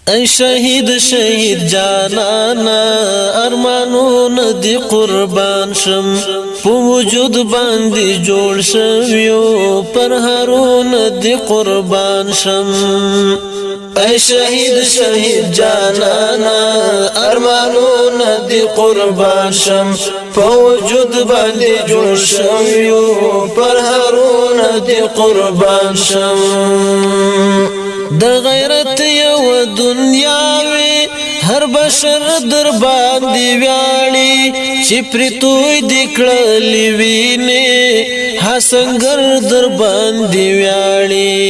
ای شهید شهید جانانا ارمانون دی قربان شم په وجود باندې جوړ شویو پر هارون دی قربان شم ای شهید شهید جانانا ارمانون دی قربان شم په وجود باندې جوړ شویو پر هارون دی قربان شم د غیرت یو دنیاوی هر بشر در باندې ویاړي چې پرتوی دکړلې ویني حسنګر در باندې ویاړي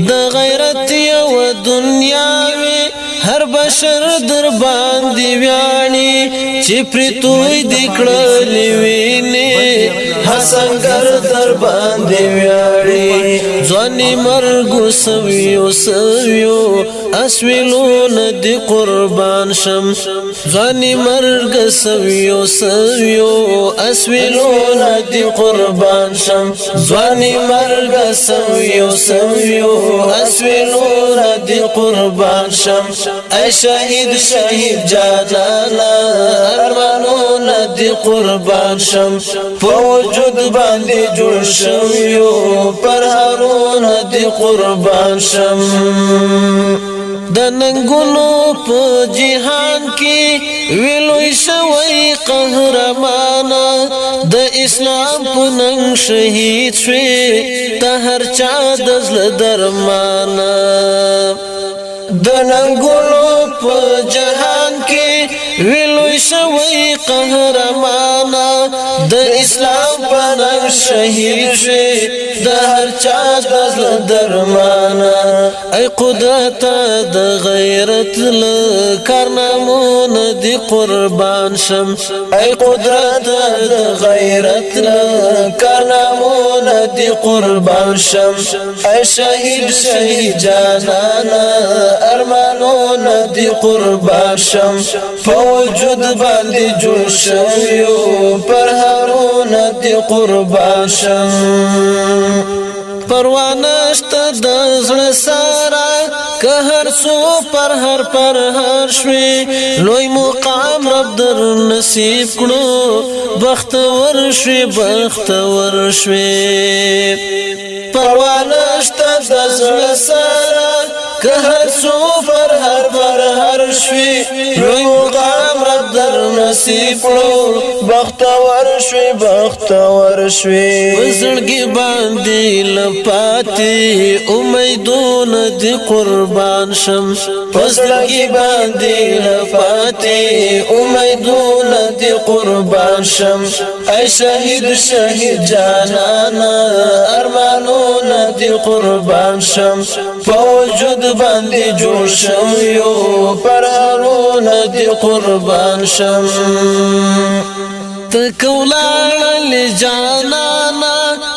د غیرت یو دنیاوی هر بشر در باندې ویاړي چې پرتوی دکړلې ویني حسنګر در باندې ویاړي ځواني مرګ سویو اسویلون دی قربان شم ځواني مرګ سویو اسویلون دی قربان شم ځواني مرګ سویو اسویلون دی قربان شم ای شهید شهید جانانا ارمانون دی قربان شم په وجود باندې جوړ شویو پر هارون دی قربان شم د ننګونو په جهان کې ویلوي شوی قهرمان د اسلام په ننګ شهید شوی ته هر چا د زړه درمان د ننګونو په جهان کې ویلوي شوی قهرمان د اسلام په ننګ شهید شوی د هر چا د زړه درمان ای قدرت د غیرت له کارنامو دی قربان شم ای قدرت د غیرت له کارنامو دی قربان شم ای شهید شهید جانانا ارمانون دی قربان شم په وجود باندې جوړ شویو پر هارون دی قربان شم پروانشت د زړه سره که هر څو پر هر شوي لوی مقام رب در نصیب کړو بختور شوي پروانشت د زړه سره که هر څو پر هر شوي لوی مقام رب در نصیب کړو بختور شوي وزړګي باندې لپاتې امیدونه دی قربان شم وزړګي باندې لپاتې امیدونه دی قربان شم ای شهید شهید جانانا ارمانونه دی قربان شم په وجود باندې جوړ شویو پر هارون دی قربان شم تکولاړ لجانانا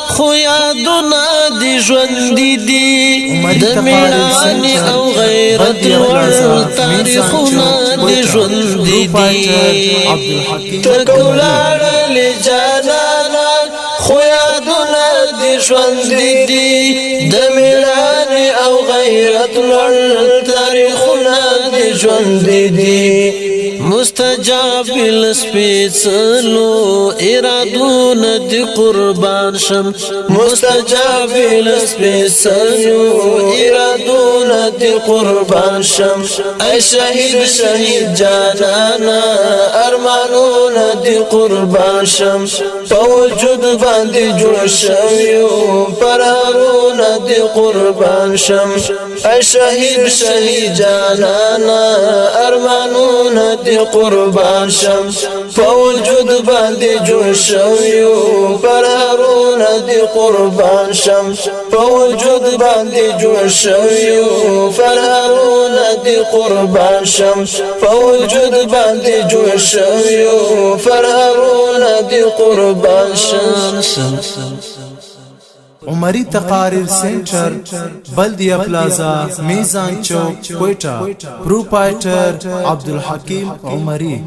خو یادونه دی ژوند دی د میړانې او غیرت ور تاریخونه دی ژوند دی تکولاړ لجانانا خو یادونه دی ژوند دی د میړانې او غیرت ور تاریخونه دی ژوند دی مستجاب لسپیڅلو ارادون دی قربان شم مستجاب لسپیڅلو ارادون دی قربان شم ای شهید شهید جانانا ارمانون دی قربان شم په وجود باندې جوړ شویو پر هارون دی قربان شم ای شهید شهید جانانا ارمانون دی قربان شم په وجود باندې جوړ شویو پر هارون دی قربان شم په وجود باندې جوړ شویو پر هارون دی قربان شم په وجود باندې جوړ شویو پر هارون دی قربان شم عمری تقاریر سنٹر بلدیہ پلازا میزان چوک کوئٹہ پروپرائٹر عبدالحکیم عمری